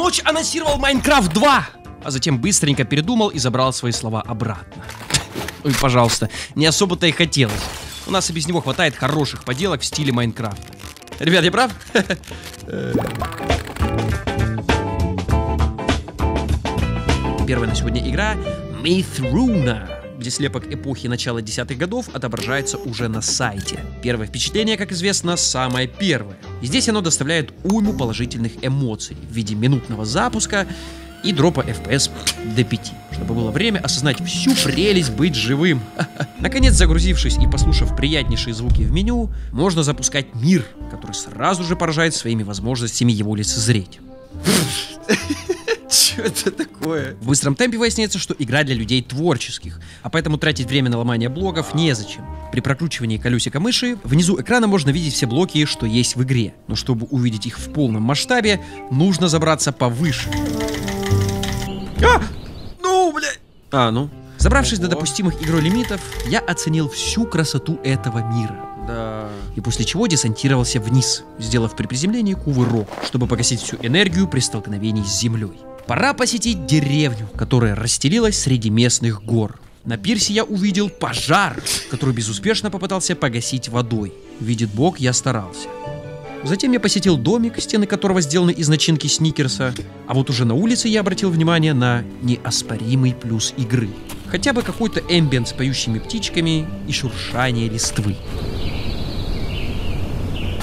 ночь анонсировал Майнкрафт 2, а затем быстренько передумал и забрал свои слова обратно. Ой, пожалуйста, не особо-то и хотелось. У нас и без него хватает хороших поделок в стиле Майнкрафта. Ребят, я прав? Первая на сегодня игра Mythruna, где слепок эпохи начала 10-х годов отображается уже на сайте. Первое впечатление, как известно, самое первое. И здесь оно доставляет уйму положительных эмоций в виде минутного запуска и дропа FPS до 5, чтобы было время осознать всю прелесть быть живым. Наконец, загрузившись и послушав приятнейшие звуки в меню, можно запускать мир, который сразу же поражает своими возможностями его лицезреть. Что это такое? В быстром темпе выясняется, что игра для людей творческих, а поэтому тратить время на ломание блоков незачем. При прокручивании колесика мыши внизу экрана можно видеть все блоки, что есть в игре. Но чтобы увидеть их в полном масштабе, нужно забраться повыше. Забравшись до допустимых игрой лимитов, я оценил всю красоту этого мира. Да. И после чего десантировался вниз, сделав при приземлении кувырок, чтобы погасить всю энергию при столкновении с землей. Пора посетить деревню, которая расстелилась среди местных гор. На пирсе я увидел пожар, который безуспешно попытался погасить водой. Видит Бог, я старался. Затем я посетил домик, стены которого сделаны из начинки сникерса, а вот уже на улице я обратил внимание на неоспоримый плюс игры. Хотя бы какой-то эмбиент с поющими птичками и шуршание листвы.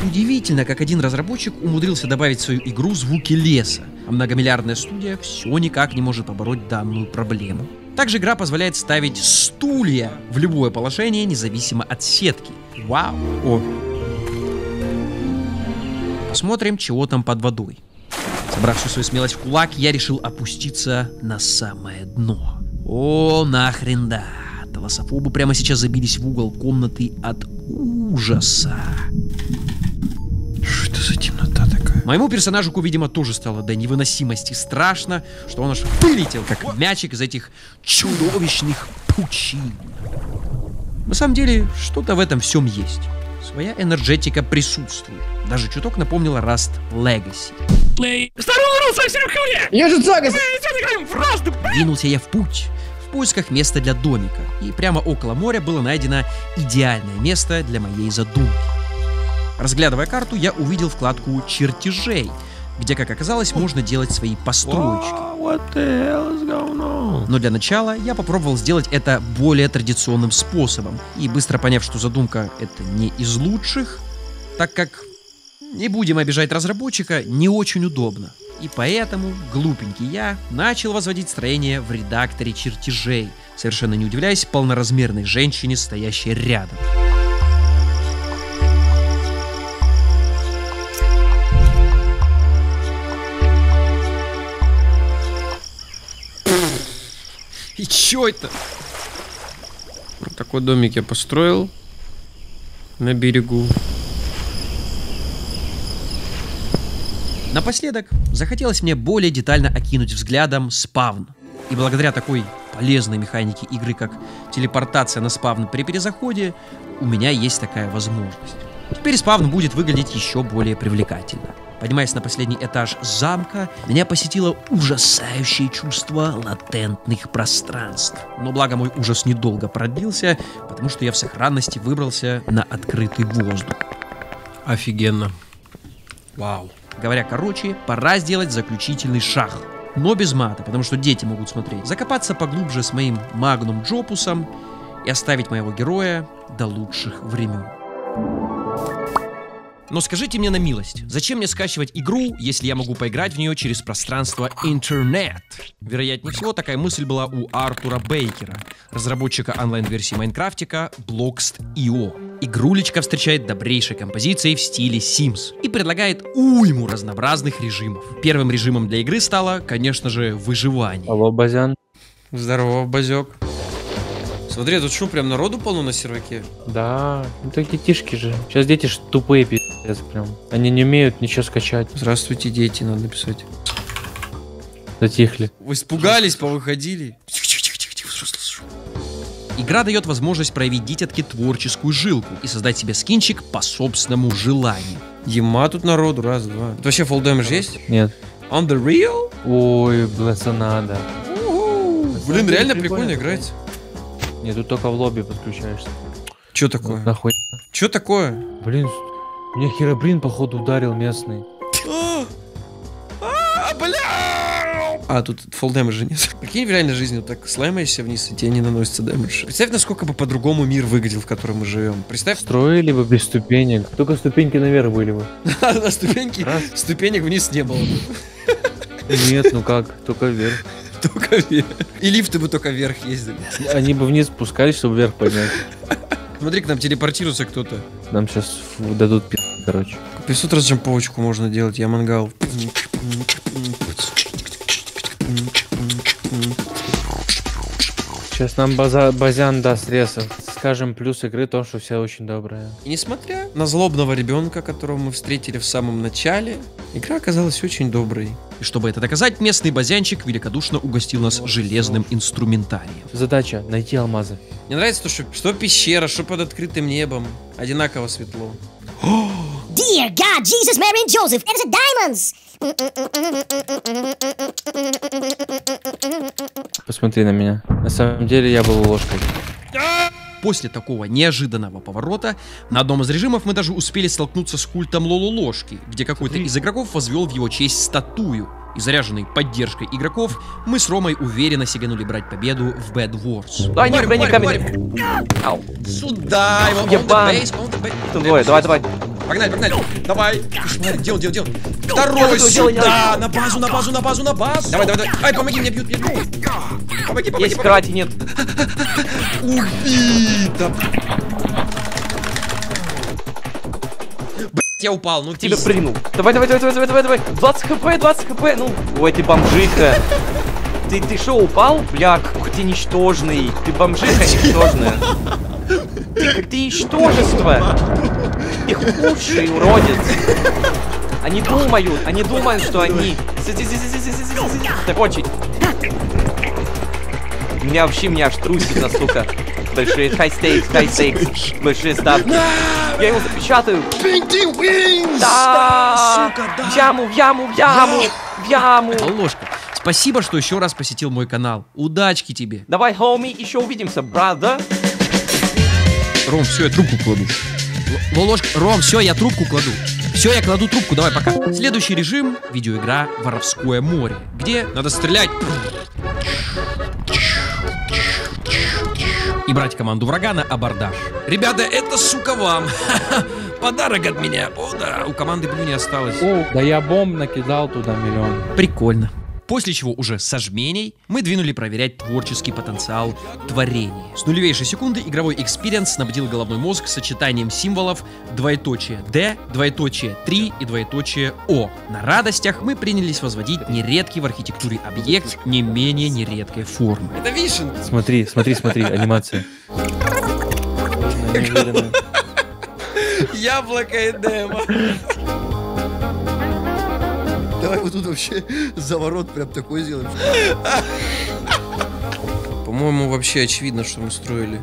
Удивительно, как один разработчик умудрился добавить в свою игру звуки леса, а многомиллиардная студия все никак не может побороть данную проблему. Также игра позволяет ставить стулья в любое положение, независимо от сетки. Вау! Посмотрим, чего там под водой. Собрав всю свою смелость в кулак, я решил опуститься на самое дно. О, нахрен да. Таласофобы прямо сейчас забились в угол комнаты от ужаса. Что это за темнота такая? Моему персонажику, видимо, тоже стало до невыносимости страшно, что он аж вылетел, как мячик из этих чудовищных пучин. На самом деле, что-то в этом всем есть. Своя энергетика присутствует. Даже чуток напомнила Rust Legacy. Я же Цагас! Двинулся я в путь, в поисках места для домика. И прямо около моря было найдено идеальное место для моей задумки. Разглядывая карту, я увидел вкладку чертежей, где, как оказалось, можно делать свои построечки. Но для начала я попробовал сделать это более традиционным способом. И быстро поняв, что задумка это не из лучших, так как, не будем обижать разработчика, не очень удобно. И поэтому глупенький я начал возводить строение в редакторе чертежей, совершенно не удивляясь полноразмерной женщине, стоящей рядом. И чё это? Вот такой домик я построил на берегу. Напоследок захотелось мне более детально окинуть взглядом спавн. И благодаря такой полезной механике игры, как телепортация на спавн при перезаходе, у меня есть такая возможность. Теперь спавн будет выглядеть еще более привлекательно. Поднимаясь на последний этаж замка, меня посетило ужасающее чувство латентных пространств. Но благо мой ужас недолго продлился, потому что я в сохранности выбрался на открытый воздух. Офигенно. Вау. Говоря короче, пора сделать заключительный шаг. Но без мата, потому что дети могут смотреть. Закопаться поглубже с моим магнум джопусом и оставить моего героя до лучших времен. Но скажите мне на милость, зачем мне скачивать игру, если я могу поиграть в нее через пространство интернет? Вероятнее всего, такая мысль была у Артура Бейкера, разработчика онлайн-версии Майнкрафтика Bloxd.io. Игрулечка встречает добрейшей композицией в стиле Sims и предлагает уйму разнообразных режимов. Первым режимом для игры стало, конечно же, выживание. Алло, Базян. Здорово, Базек. Смотри, тут что, прям народу полно на серваке? Да, это детишки же. Сейчас дети ж тупые, пиздец, прям. Они не умеют ничего скачать. Здравствуйте, дети, надо написать. Затихли. Вы испугались, повыходили? Игра дает возможность проявить дитятке творческую жилку и создать себе скинчик по собственному желанию. Ема тут народу, раз, два. Тут вообще фолл дэмэдж есть? Нет. On the real? Ой, надо. Блин, реально прикольно играть. Не, тут только в лобби подключаешься. Чё такое? Вот нахуй. Чё такое? Блин, мне Херобрин, походу, ударил местный. А, тут фолл дэмэджа нет. Прикинь, в реальной жизни вот так слаймаешься вниз, и тебе не наносится дэмэдж. Представь, насколько бы по-другому мир выглядел, в котором мы живем. Представь, Строили бы без ступенек. Только ступеньки наверх были бы. на ступеньки, ступенек вниз не было бы. Нет, ну как, только вверх. Только вверх. И лифты бы только вверх ездили. Они бы вниз спускались, чтобы вверх поднять. Смотри, к нам телепортируется кто-то. Нам сейчас дадут короче. 500 раз джамповочку можно делать, я мангал. Сейчас нам Базян даст ресов. Скажем, плюс игры то, что все очень добрые. И несмотря на злобного ребенка, которого мы встретили в самом начале, игра оказалась очень доброй. И чтобы это доказать, местный базянчик великодушно угостил нас железным инструментарием. Задача — найти алмазы. Мне нравится то, что пещера, что под открытым небом. Одинаково светло. Dear God, Jesus, Mary, and Joseph, it's the diamonds! Посмотри на меня. На самом деле я был ложкой. После такого неожиданного поворота на одном из режимов мы даже успели столкнуться с культом Лоло-ложки, где какой-то из игроков возвел в его честь статую. И заряженный поддержкой игроков, мы с Ромой уверенно сиганули брать победу в Bed Wars. Да, не брони камень. Ау. Сюда его, Ебан. Давай, давай, давай. Погнали, погнали. Давай. Делай. Второй сюда. На базу. Давай. Ай, помоги, мне бьют. Помоги. Есть крати, нет. Убито. Я упал, ну Тебя прыгнул. Давай. 20 хп, ну. Ой, ты бомжиха. Ты шо, упал? Бля, какой ты ничтожный. Ты бомжиха ничтожная. Ты ничтожество. Ты худший уродец. Они думают, что они... Закончить. Меня аж трусит, сука. Большие хай-стейкс, большие ставки. Я его запечатаю. Да! В яму. Ложка, спасибо, что еще раз посетил мой канал. Удачки тебе. Давай, хоми, еще увидимся, брата. Ром, все, я трубку кладу. Ложка, Ром, все, я трубку кладу. Все, я кладу трубку, давай, пока. Следующий режим — видеоигра «Воровское море», где надо стрелять и брать команду врага на абордаж. Ребята, это, сука, вам. Подарок от меня. О, да, у команды Блю не осталось. О, да я бомб накидал туда миллион. Прикольно. После чего уже со жменей мы двинули проверять творческий потенциал творения. С нулевейшей секунды игровой экспириенс снабдил головной мозг сочетанием символов $D, $3 и $O. На радостях мы принялись возводить нередкий в архитектуре объект не менее нередкой формы. Это вишен. Смотри, анимация. Яблоко Эдема. Давай вот тут вообще заворот прям такой сделаем. По-моему, вообще очевидно, что мы строили.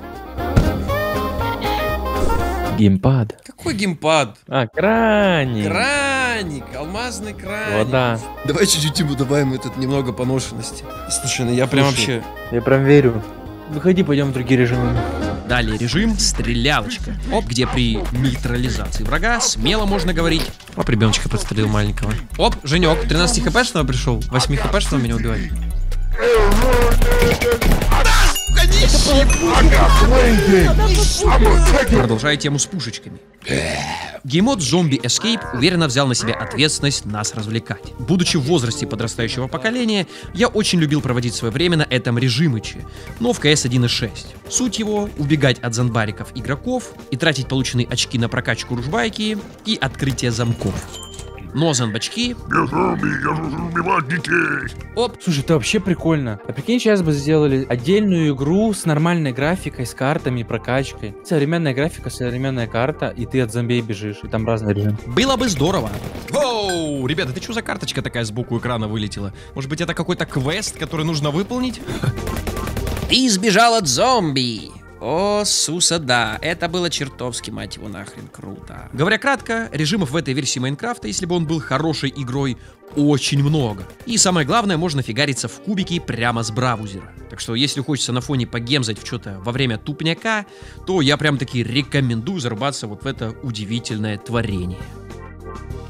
Геймпад. Какой геймпад? Краник. Краник, алмазный краник. Вода. Давай чуть-чуть ему добавим этот Немного поношенности. Слушай, ну я прям вообще... Я прям верю. Выходи, пойдем в другие режимы. Далее режим «Стрелялочка», где при нейтрализации врага смело можно говорить: Оп, ребеночка подстрелил маленького. Оп, Женек, 13 хпшного пришел, 8 хпшного меня убивает. Продолжая тему с пушечками. Геймод Zombie Escape уверенно взял на себя ответственность нас развлекать. Будучи в возрасте подрастающего поколения, я очень любил проводить свое время на этом режимыче, но в CS 1.6. Суть его — убегать от зомбариков игроков и тратить полученные очки на прокачку ружбайки и открытие замков. Но зомбачки... Оп. Слушай, это вообще прикольно. А прикинь, сейчас бы сделали отдельную игру с нормальной графикой, с картами и прокачкой. Современная графика, современная карта, и ты от зомбей бежишь, и там разные режимы. Было бы здорово. Воу, ребята, ты что за карточка такая сбоку экрана вылетела? Может быть, это какой-то квест, который нужно выполнить? Ты сбежал от зомби. О, Суса, да, это было чертовски, мать его, нахрен круто. Говоря кратко, режимов в этой версии Майнкрафта, если бы он был хорошей игрой, очень много. И самое главное, можно фигариться в кубики прямо с браузера. Так что, если хочется на фоне погемзать в что-то во время тупняка, то я прям таки рекомендую зарубаться вот в это удивительное творение.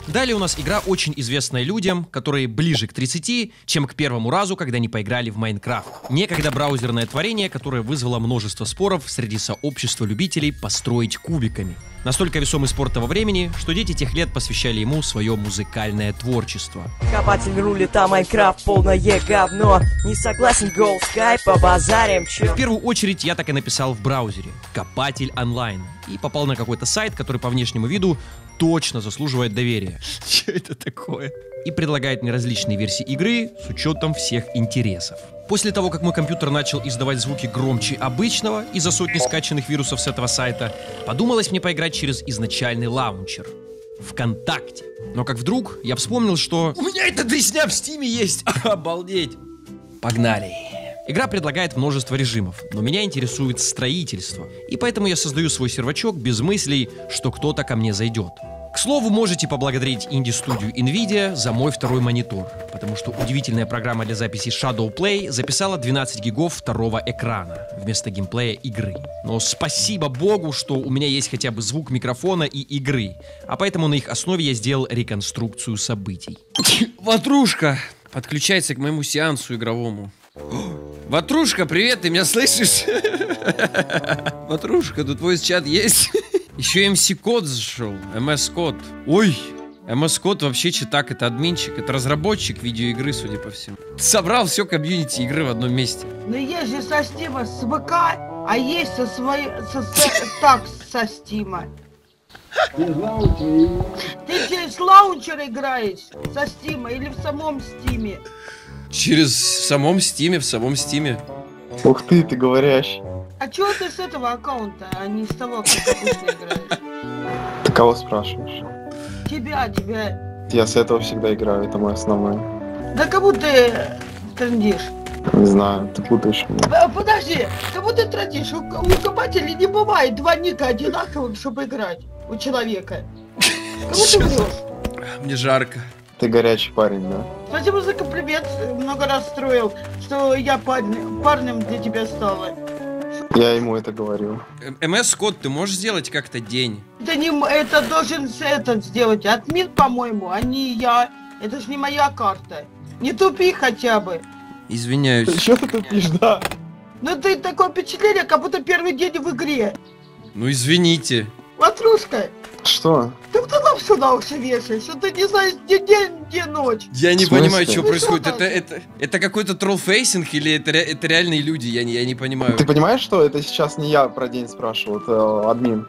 Далее у нас игра, очень известная людям, которые ближе к 30, чем к первому разу, когда они поиграли в Майнкрафт. Некогда браузерное творение, которое вызвало множество споров среди сообщества любителей построить кубиками. Настолько весомый спор того времени, что дети тех лет посвящали ему свое музыкальное творчество. Копатель рулит, а Майнкрафт полное говно. Не согласен, гол, скайп, побазарим, чё? В первую очередь я так и написал в браузере «Копатель онлайн» и попал на какой-то сайт, который по внешнему виду точно заслуживает доверия. Что это такое? И предлагает мне различные версии игры с учетом всех интересов. После того, как мой компьютер начал издавать звуки громче обычного из-за сотни скачанных вирусов с этого сайта, подумалось мне поиграть через изначальный лаунчер — ВКонтакте. Но как вдруг я вспомнил, что у меня эта дресня в Стиме есть! Обалдеть! Погнали! Игра предлагает множество режимов, но меня интересует строительство, и поэтому я создаю свой сервачок без мыслей, что кто-то ко мне зайдет. К слову, можете поблагодарить инди-студию NVIDIA за мой второй монитор, потому что удивительная программа для записи Shadow Play записала 12 гигов второго экрана вместо геймплея игры. Но спасибо богу, что у меня есть хотя бы звук микрофона и игры, а поэтому на их основе я сделал реконструкцию событий. Ватрушка подключается к моему сеансу игровому. Ватрушка, привет, ты меня слышишь? Ватрушка, тут твой чат есть? Еще MC Код зашел, MS Код. Ой, MS Код вообще читак, это админчик, это разработчик видеоигры, судя по всему. Собрал все комьюнити игры в одном месте. Но есть же со Стима с ВК, а есть со Стима. Ты с лаунчера играешь, со Стима или в самом Стиме? В самом Стиме. Ух ты говорящий. А чего ты с этого аккаунта, а не с того, как ты обычно играешь? Ты кого спрашиваешь? Тебя. Я с этого всегда играю, это мой основной. Да кому ты трындишь? Не знаю, ты путаешь меня. Подожди, кому ты трындишь? У копателей не бывает два ника одинаковых, чтобы играть у человека. Кому ты врешь? Мне жарко. Ты горячий парень, да? Спасибо за комплимент, много раз строил, что я парнем для тебя стала. Я ему это говорил. MS Код, ты можешь сделать как-то день? Да не, это должен этот сделать админ, по-моему, а не я. Это ж не моя карта. Не тупи хотя бы. Извиняюсь. Что ты тупишь, да? Ну ты такое впечатление, как будто первый день в игре. Ну извините. Ватрушка, Что? ты кто нам все на уши вешаешь? Что ты не знаешь, где день, где ночь? Я не В смысле? понимаю, что Ну, происходит. что Это какой-то троллфейсинг или это реальные люди? Я не понимаю. Ты понимаешь, что это сейчас не я про день спрашивал, это админ.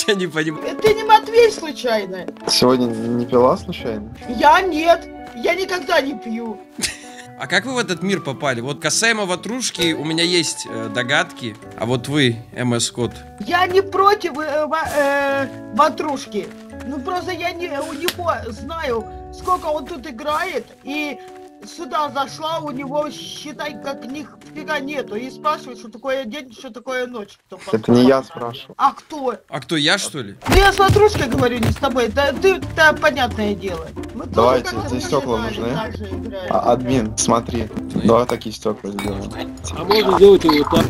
Я не понимаю. Ты не Матвей случайно? Сегодня не пила случайно? Я нет. Я никогда не пью. А как вы в этот мир попали? Вот касаемо Ватрушки у меня есть догадки, а вот вы, MS Код. Я не против Ватрушки. Ну просто я у него знаю, сколько он тут играет, и сюда зашла, у него, считай, как нифига нету. И спрашивает, что такое день, что такое ночь. Это не я спрашивал. А кто? А кто, я что ли? Ну я с Ватрушкой говорю, не с тобой. Да ты-то понятное дело. Мы тоже Давайте, как-то эти стекла начинали нужны. так же играть. Админ, смотри. Давай такие стекла сделаем. А можно сделать его так?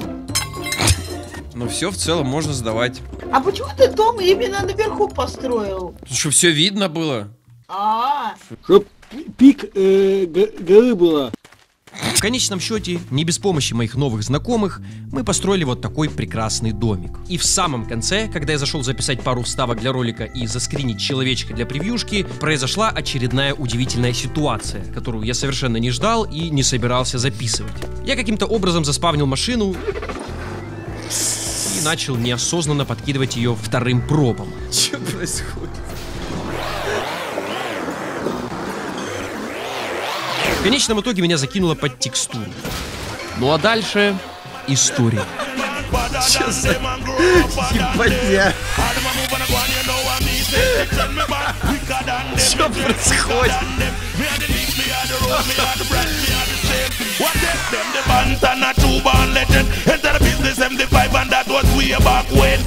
Ну все, в целом можно сдавать. А почему ты дом именно наверху построил? Чтобы все видно было. Чтоб пик горы была. В конечном счете, не без помощи моих новых знакомых, мы построили вот такой прекрасный домик. И в самом конце, когда я зашел записать пару вставок для ролика и заскринить человечка для превьюшки, произошла очередная удивительная ситуация, которую я совершенно не ждал и не собирался записывать. Я каким-то образом заспавнил машину и начал неосознанно подкидывать ее вторым пропом. Что происходит? В конечном итоге меня закинуло под текстуру. Ну а дальше история. Что за ебанья? Что происходит? Them the band and a true born legend. Enter the business M5 and that was way back when.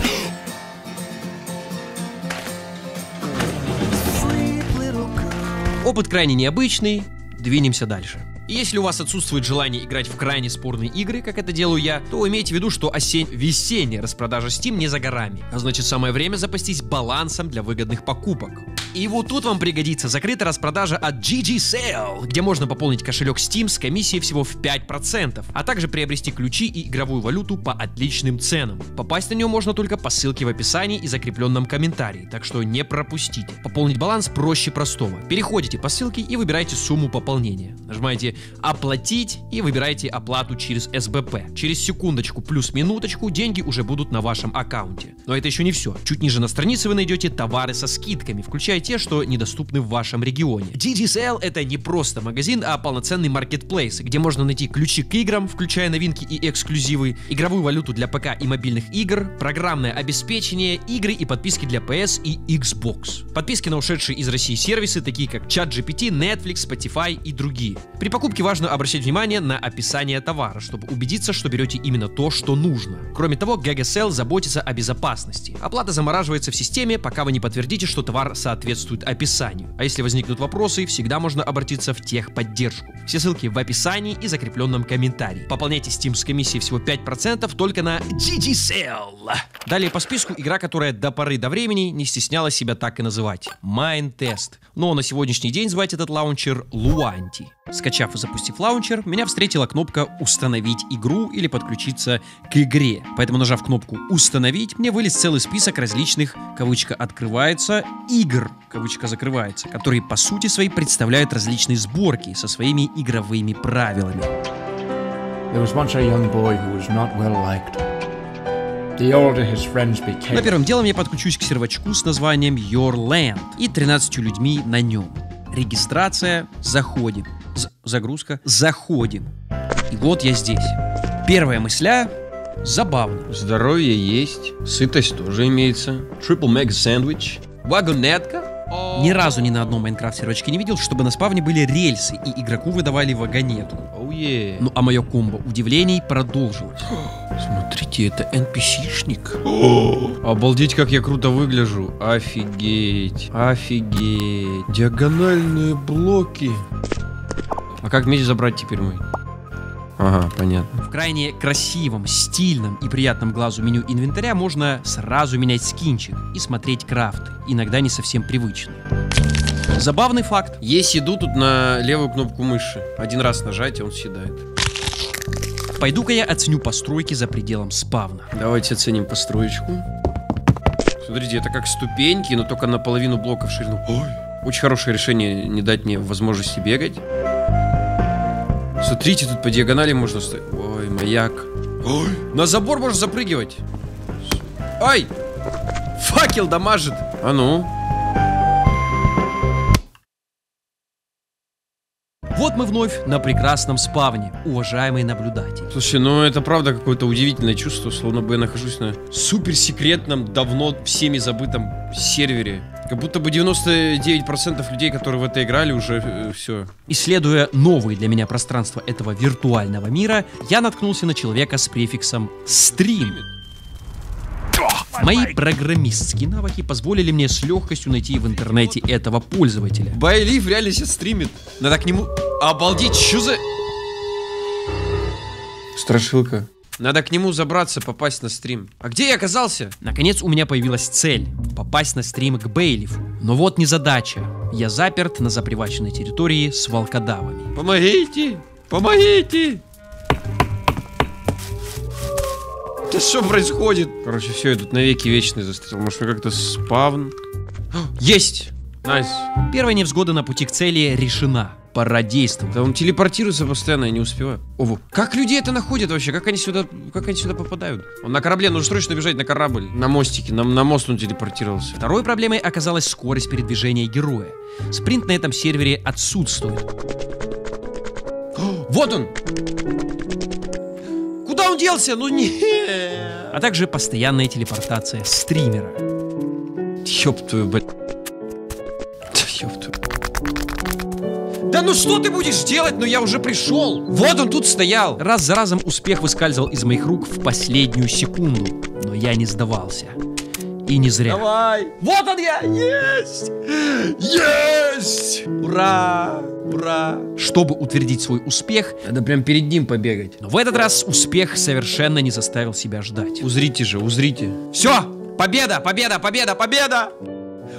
Опыт крайне необычный, двинемся дальше. И если у вас отсутствует желание играть в крайне спорные игры, как это делаю я, то имейте в виду, что весенняя распродажа Steam не за горами. А значит, самое время запастись балансом для выгодных покупок. И вот тут вам пригодится закрытая распродажа от GG Sale, где можно пополнить кошелек Steam с комиссией всего в 5%, а также приобрести ключи и игровую валюту по отличным ценам. Попасть на нее можно только по ссылке в описании и закрепленном комментарии, так что не пропустите. Пополнить баланс проще простого. Переходите по ссылке и выбираете сумму пополнения. Нажимаете «Оплатить» и выбираете оплату через СБП. Через секундочку плюс минуточку деньги уже будут на вашем аккаунте. Но это еще не все. Чуть ниже на странице вы найдете товары со скидками, включая те, что недоступны в вашем регионе. GG Sale — это не просто магазин, а полноценный маркетплейс, где можно найти ключи к играм, включая новинки и эксклюзивы, игровую валюту для ПК и мобильных игр, программное обеспечение, игры и подписки для PS и Xbox. Подписки на ушедшие из России сервисы, такие как ChatGPT, Netflix, Spotify и другие. При покупке важно обращать внимание на описание товара, чтобы убедиться, что берете именно то, что нужно. Кроме того, GG Sale заботится о безопасности. Оплата замораживается в системе, пока вы не подтвердите, что товар соответствует описанию. А если возникнут вопросы, всегда можно обратиться в техподдержку. Все ссылки в описании и закрепленном комментарии. Пополняйте Steam с комиссией всего 5% только на GG Sale. Далее по списку игра, которая до поры до времени не стеснялась себя так и называть. Mindtest. Но на сегодняшний день звать этот лаунчер Luanti. Скачав и запустив лаунчер, меня встретила кнопка «Установить игру» или «Подключиться к игре». Поэтому, нажав кнопку «Установить», мне вылез целый список различных, кавычка открывается, игр, кавычка закрывается, которые по сути своей представляют различные сборки со своими игровыми правилами. На первом делом я подключусь к сервачку с названием Your Land и 13 людьми на нем. Регистрация, заходим. Загрузка, заходим. И вот я здесь. Первая мысля — забавно. Здоровье есть, сытость тоже имеется. Triple Mega Sandwich. Вагонетка. Ни разу ни на одном Майнкрафт-сервачке не видел, чтобы на спавне были рельсы и игроку выдавали вагонетку. Ну а мое комбо удивлений продолжилось. Смотрите, это NPC-шник. Обалдеть, как я круто выгляжу. Офигеть. Офигеть. Диагональные блоки. А как меч забрать теперь мой? Ага, понятно. В крайне красивом, стильном и приятном глазу меню инвентаря можно сразу менять скинчик и смотреть крафты, иногда не совсем привычные. Забавный факт. Есть еду тут на левую кнопку мыши. Один раз нажать, и он съедает. Пойду-ка я оценю постройки за пределом спавна. Давайте оценим построечку. Смотрите, это как ступеньки, но только наполовину блока в ширину. Ой, очень хорошее решение не дать мне возможности бегать. Смотрите, тут по диагонали можно стоять. Ой, маяк. Ой, на забор можно запрыгивать. Ай! Факел дамажит. А ну. Вот мы вновь на прекрасном спавне, уважаемый наблюдатель. Слушай, ну это правда какое-то удивительное чувство, словно бы я нахожусь на суперсекретном, давно всеми забытом сервере. Как будто бы 99% людей, которые в это играли, уже все. Исследуя новые для меня пространства этого виртуального мира, я наткнулся на человека с префиксом «Стрим». Мои программистские навыки позволили мне с легкостью найти в интернете этого пользователя. Байлиф реально сейчас стримит. Надо к нему... Обалдеть, что за... Страшилка. Надо к нему забраться, попасть на стрим. А где я оказался? Наконец у меня появилась цель — попасть на стрим к Бейлифу. Но вот незадача. Я заперт на заприваченной территории с волкодавами. Помогите! Помогите! Да что происходит? Короче, все, я тут навеки вечный застрял. Может, как-то спавн? Есть! Найс. Первая невзгода на пути к цели решена. Пора действовать. Да он телепортируется постоянно, я не успеваю. Ого. Как люди это находят вообще? Как они сюда попадают? Он на корабле, нужно срочно бежать на корабль. На мостике, на мост он телепортировался. Второй проблемой оказалась скорость передвижения героя. Спринт на этом сервере отсутствует. Вот он! Куда он делся? Ну не. А также постоянная телепортация стримера. Ёб твою, блядь. Ёб твою. Да ну что ты будешь делать? Ну я уже пришел. Вот он тут стоял. Раз за разом успех выскальзывал из моих рук в последнюю секунду. Но я не сдавался. И не зря. Давай. Вот он я! Есть! Есть! Ура! Ура! Чтобы утвердить свой успех, Надо прям перед ним побегать. но в этот раз успех совершенно не заставил себя ждать. Узрите же, узрите. Все! Победа! Победа! Победа! Победа!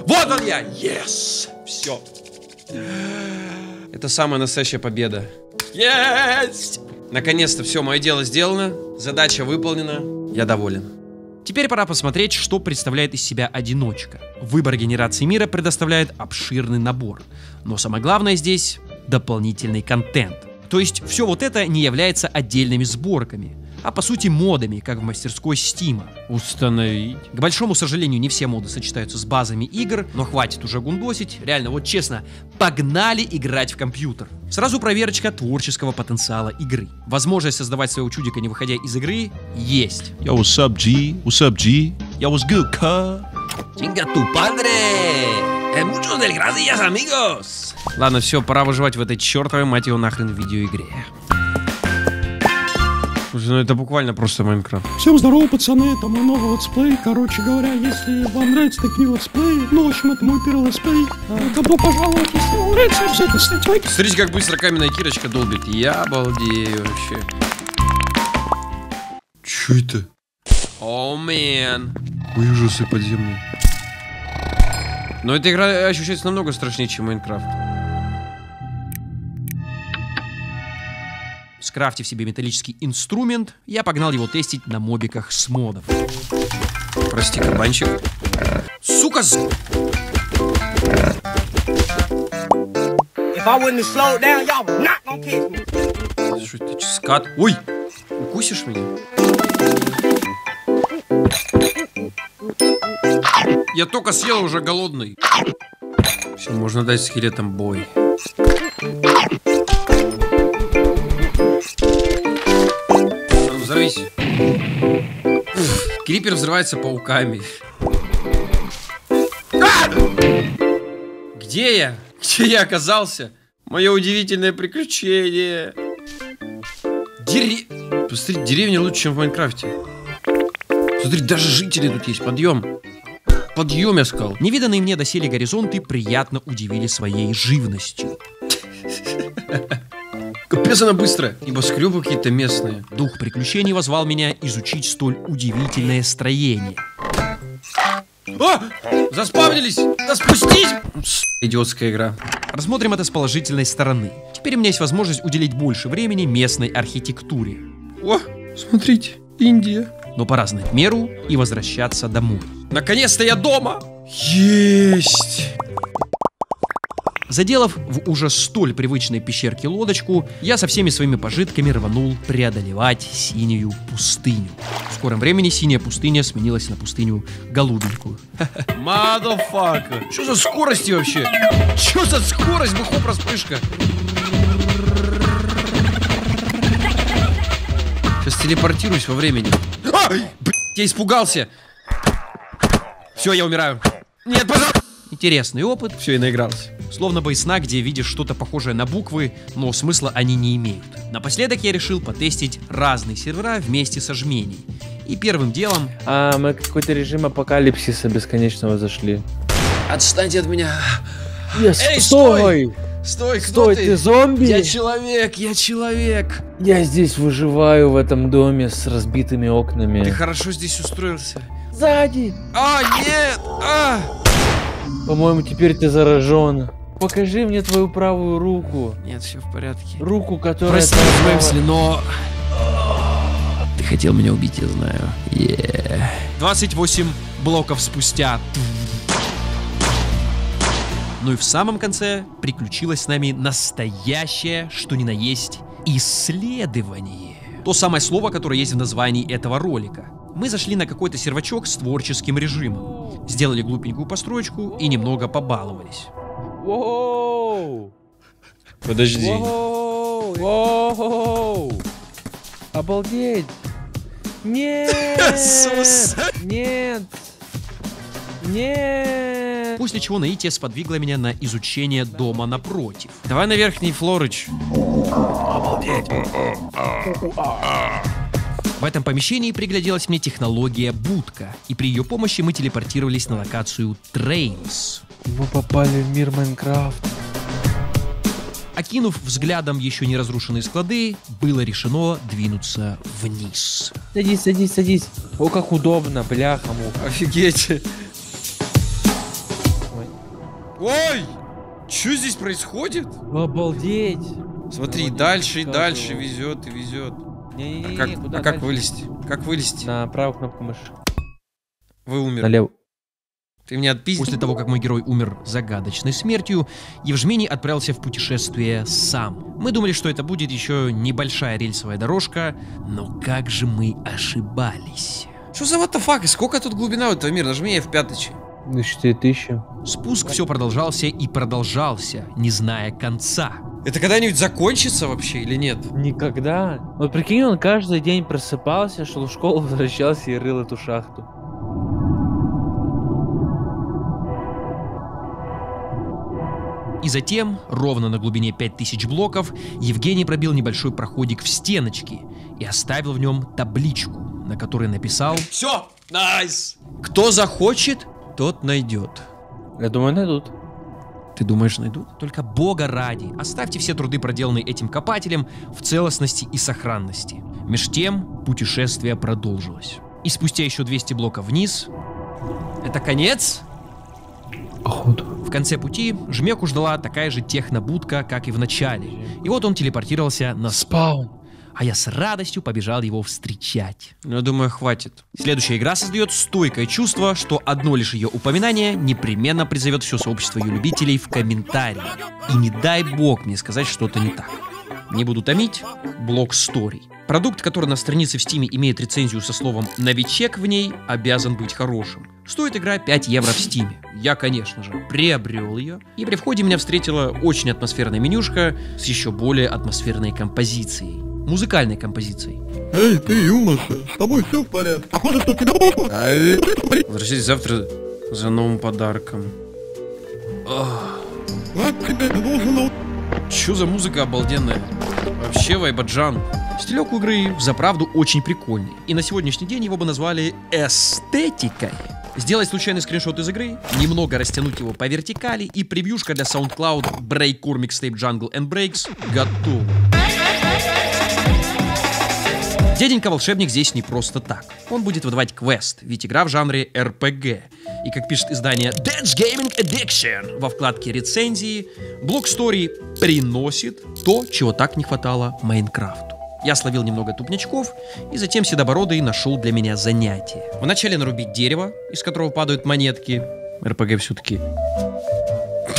Вот он я! Yes! Все. Это самая настоящая победа. Есть! Наконец-то все, мое дело сделано. Задача выполнена. Я доволен. Теперь пора посмотреть, что представляет из себя одиночка. Выбор генерации мира предоставляет обширный набор. Но самое главное здесь — дополнительный контент. То есть все вот это не является отдельными сборками, а по сути модами, как в мастерской Steam. Установить. К большому сожалению, не все моды сочетаются с базами игр, но хватит уже гундосить. Реально, вот честно, погнали играть в компьютер. Сразу проверочка творческого потенциала игры. Возможность создавать своего чудика, не выходя из игры, есть. Yo, what's up, G? What's up, G? Yo, what's good, car? Chinga tu padre! Muchos del gracias, amigos! Ладно, все, пора выживать в этой чертовой, мать его нахрен, видеоигре. Слушай, ну это буквально просто Майнкрафт. Всем здорово, пацаны, это мой новый летсплей. Короче говоря, если вам нравятся такие летсплеи, ну, в общем, это мой первый летсплей. Добро пожаловать, если вам нравится, обязательно ставьте лайк. Смотрите, как быстро каменная кирочка долбит. Я обалдею вообще. Чё это? О, мэн. Ой, ужасы подземные. Но эта игра ощущается намного страшнее, чем Майнкрафт. Скрафтив себе металлический инструмент, я погнал его тестить на мобиках с модов. Прости, кабанчик. Сука! If I wouldn't have slowed down, y'all was not gonna catch me. Что это, скат? Ой! Укусишь меня? Я только съел, уже голодный. Все, можно дать скелетам бой. Взорвись. Крипер взрывается пауками. Где я? Где я оказался? Мое удивительное приключение. Посмотри, деревня лучше, чем в Майнкрафте. Смотри, даже жители тут есть. Подъем. Подъем, я сказал. Невиданные мне доселе горизонты приятно удивили своей живностью. Капец она быстро. Небоскребы какие-то местные. Дух приключений возвал меня изучить столь удивительное строение. А! Заспавнились! Да спустись! Идиотская игра. Рассмотрим это с положительной стороны. Теперь у меня есть возможность уделить больше времени местной архитектуре. О, смотрите, Индия. Но пора знать меру и возвращаться домой. Наконец-то я дома! Есть! Заделав в уже столь привычной пещерке лодочку, я со всеми своими пожитками рванул преодолевать синюю пустыню. В скором времени синяя пустыня сменилась на пустыню голубенькую. Motherfucker! Что за скорости вообще? Что за скорость? Бухоп, распышка. Сейчас телепортируюсь во времени. А! Блять, я испугался. Все, я умираю. Нет, пожалуйста. Интересный опыт. Все, я наигрался. Словно бы из сна, где видишь что-то похожее на буквы, но смысла они не имеют. Напоследок я решил потестить разные сервера вместе со жменей. И первым делом... мы какой-то режим апокалипсиса бесконечного зашли. Отстаньте от меня. Эй, стой! Стой, кто Стой, ты зомби? Я человек, я человек. Я здесь выживаю в этом доме с разбитыми окнами. Ты хорошо здесь устроился. Сзади! А, нет! А! По-моему, теперь ты заражен. Покажи мне твою правую руку. Нет, все в порядке. Руку, которая... Прости, Мэмсли, но... Ты хотел меня убить, я знаю. 28 блоков спустя. Ну и в самом конце приключилось с нами настоящее, что ни на есть, исследование. То самое слово, которое есть в названии этого ролика. Мы зашли на какой-то сервачок с творческим режимом. Сделали глупенькую построечку и немного побаловались. Воу! Подожди. Воу! Воу! Обалдеть! Нет! Иисус! Нет! Нет! После чего наитие сподвигло меня на изучение дома напротив. Давай на верхний, Флорыч. Обалдеть. В этом помещении пригляделась мне технология будка, и при ее помощи мы телепортировались на локацию Трейлс. Мы попали в мир Майнкрафта. Окинув взглядом еще не разрушенные склады, было решено двинуться вниз. Садись, садись, садись. О, как удобно, бляха-муха. Офигеть. Ой! Что здесь происходит? Обалдеть. Смотри, дальше и дальше везет и везет. Не-не-не, как вылезти? Как вылезти? На правую кнопку мыши. Вы умерли. Налево. Ты меня отпиздил. После того, как мой герой умер загадочной смертью, Евжмений отправился в путешествие сам. Мы думали, что это будет еще небольшая рельсовая дорожка, но как же мы ошибались. Что за what the fuck? И сколько тут глубина у этого мира? Нажми F5. 4000. Спуск все продолжался и продолжался, не зная конца. Это когда-нибудь закончится вообще или нет? Никогда. Вот прикинь, он каждый день просыпался, шел в школу, возвращался и рыл эту шахту. И затем, ровно на глубине 5000 блоков, Евгений пробил небольшой проходик в стеночке и оставил в нем табличку, на которой написал: «Все, найс! Кто захочет, тот найдет». Я думаю, найдут. Ты думаешь, найдут? Только бога ради, оставьте все труды, проделанные этим копателем, в целостности и сохранности. Меж тем, путешествие продолжилось. И спустя еще 200 блоков вниз... Это конец? Походу. В конце пути Жмеку ждала такая же технобудка, как и в начале. И вот он телепортировался на спаун. А я с радостью побежал его встречать. Ну, я думаю, хватит. Следующая игра создает стойкое чувство, что одно лишь ее упоминание непременно призовет все сообщество ее любителей в комментарии. И не дай бог мне сказать что-то не так. Не буду томить. Block Story. Продукт, который на странице в Steam имеет рецензию со словом «новичек» в ней, обязан быть хорошим. Стоит игра 5 евро в Steam. Я, конечно же, приобрел ее. И при входе меня встретила очень атмосферная менюшка с еще более атмосферной композицией. Музыкальной композицией. Эй, ты, юноша, с тобой все в порядке. Похоже, что ты... Возвращайтесь завтра за новым подарком. Чё за музыка обалденная? Вообще вайбаджан. Стилек у игры взаправду очень прикольный. И на сегодняшний день его бы назвали эстетикой. Сделать случайный скриншот из игры, немного растянуть его по вертикали, и превьюшка для SoundCloud Breakcore Mixtape Jungle and Breaks готова. Дяденька-волшебник здесь не просто так. Он будет выдавать квест, ведь игра в жанре RPG. И как пишет издание That's Gaming Addiction во вкладке рецензии, Block Story приносит то, чего так не хватало Майнкрафту. Я словил немного тупнячков, и затем Седобородый нашел для меня занятие. Вначале нарубить дерево, из которого падают монетки. РПГ все-таки.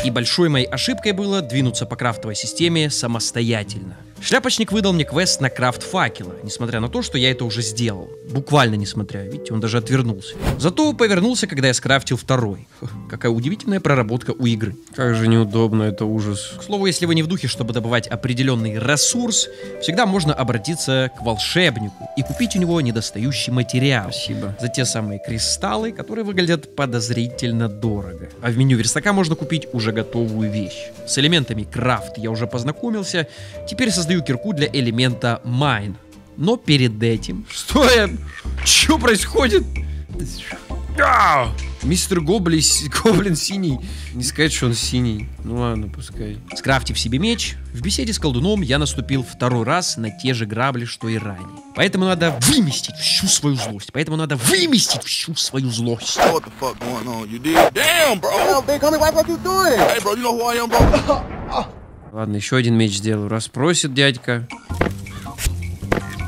И большой моей ошибкой было двинуться по крафтовой системе самостоятельно. Шляпочник выдал мне квест на крафт факела, несмотря на то, что я это уже сделал. Буквально несмотря, видите, он даже отвернулся. Зато повернулся, когда я скрафтил второй. Какая удивительная проработка у игры. Как же неудобно, это ужас. К слову, если вы не в духе, чтобы добывать определенный ресурс, всегда можно обратиться к волшебнику и купить у него недостающий материал. Спасибо. За те самые кристаллы, которые выглядят подозрительно дорого. А в меню верстака можно купить уже готовую вещь. С элементами крафт я уже познакомился, теперь создаю кирку для элемента Mine. Но перед этим... Что происходит? Мистер Гоблин синий. Не сказать, что он синий. Ну ладно, пускай. Скрафтив себе меч, в беседе с колдуном я наступил второй раз на те же грабли, что и ранее. Поэтому надо выместить всю свою злость. Ладно, еще один меч сделаю. Раз просит дядька.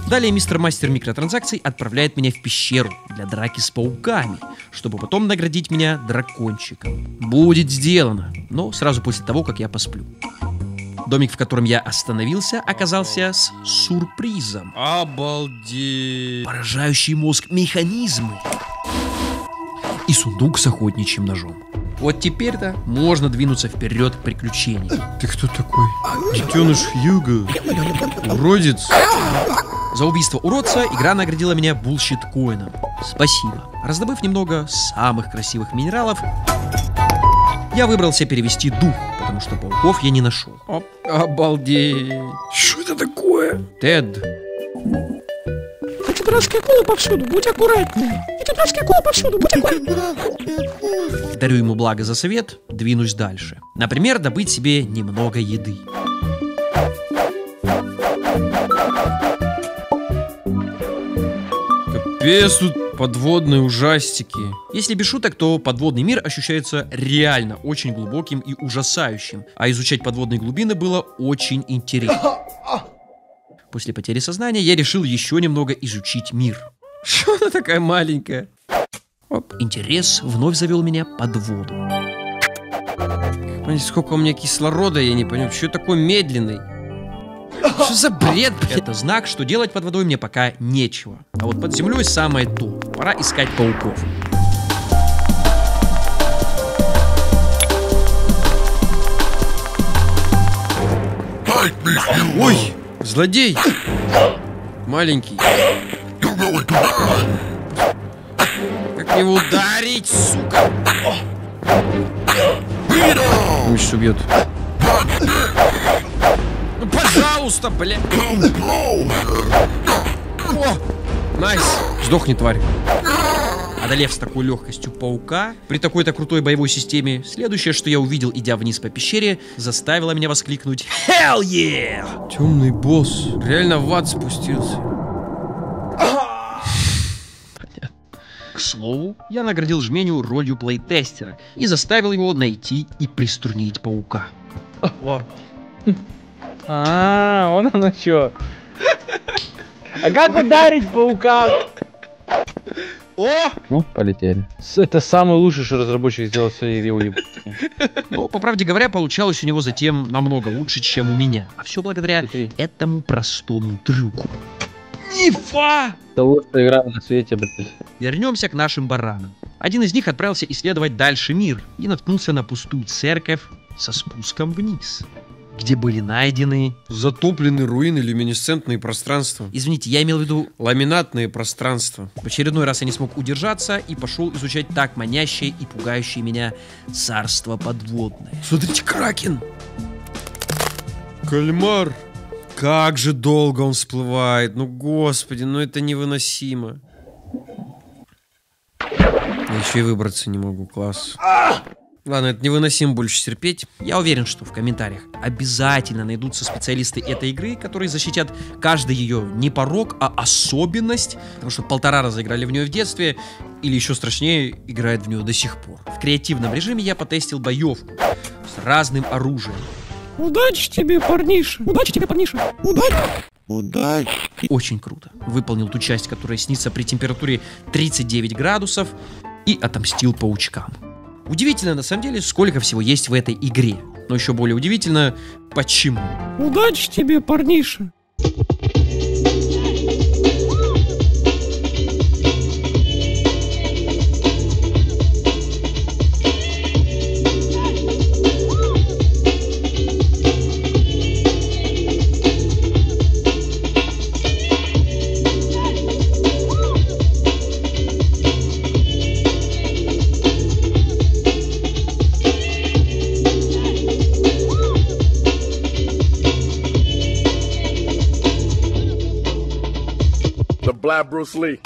Далее мистер-мастер микротранзакций отправляет меня в пещеру для драки с пауками, чтобы потом наградить меня дракончиком. Будет сделано, но сразу после того, как я посплю. Домик, в котором я остановился, оказался с сюрпризом. Обалдеть. Поражающий мозг механизмы. И сундук с охотничьим ножом. Вот теперь-то можно двинуться вперед к приключениям. Ты кто такой? Детеныш Хьюго. Уродец. За убийство уродца игра наградила меня булщит-коином. Спасибо. Раздобыв немного самых красивых минералов, я выбрался перевести дух, потому что пауков я не нашел. Оп, обалдеть. Что это такое? Тед. Эти дурацкие акулы повсюду, будь аккуратнее. Эти дурацкие акулы повсюду, будь аккуратнее. Дарю ему благо за совет, двинусь дальше. Например, добыть себе немного еды. Капец, тут подводные ужастики. Если без шуток, то подводный мир ощущается реально очень глубоким и ужасающим, а изучать подводные глубины было очень интересно. После потери сознания я решил еще немного изучить мир. Что она такая маленькая? Оп. Интерес вновь завел меня под воду. Понимаете, сколько у меня кислорода, я не понимаю, что такой медленный? Что за бред? Это знак, что делать под водой мне пока нечего. А вот под землей самое то. Пора искать пауков. Ой, злодей! Маленький. Как его ударить, сука? Он сейчас убьет. Ну, пожалуйста, бля. О, найс. Сдохни, тварь. Одолев с такой легкостью паука, при такой-то крутой боевой системе, следующее, что я увидел, идя вниз по пещере, заставило меня воскликнуть «Hell yeah!». Темный босс. Реально в ад спустился. К слову, я наградил жменю ролью плейтестера и заставил его найти и приструнить паука. Он оно чё? А как ударить паука? О! Ну, полетели. Это самый лучший, что разработчик сделал в своей игре. Но, по правде говоря, получалось у него затем намного лучше, чем у меня. А все благодаря этому простому трюку. Нифа! Это лучшая игра на свете, блядь. Вернемся к нашим баранам. Один из них отправился исследовать дальше мир и наткнулся на пустую церковь со спуском вниз, где были найдены... Затоплены руины, люминесцентные пространства. Извините, я имел в виду... Ламинатные пространства. В очередной раз я не смог удержаться и пошел изучать так манящее и пугающее меня царство подводное. Смотрите, кракен! Кальмар! Как же долго он всплывает. Ну, господи, ну это невыносимо. Я еще и выбраться не могу, класс. Ладно, это невыносимо больше терпеть. Я уверен, что в комментариях обязательно найдутся специалисты этой игры, которые защитят каждый ее не порог, а особенность, потому что 1,5 раза играли в нее в детстве, или еще страшнее, играют в нее до сих пор. В креативном режиме я потестил боевку с разным оружием. Удачи тебе, парниша! Удачи тебе, парниша! Удачи! Удачи! Очень круто. Выполнил ту часть, которая снится при температуре 39 градусов и отомстил паучкам. Удивительно, на самом деле, сколько всего есть в этой игре. Но еще более удивительно, почему. Удачи тебе, парниша! Black Bruce Lee.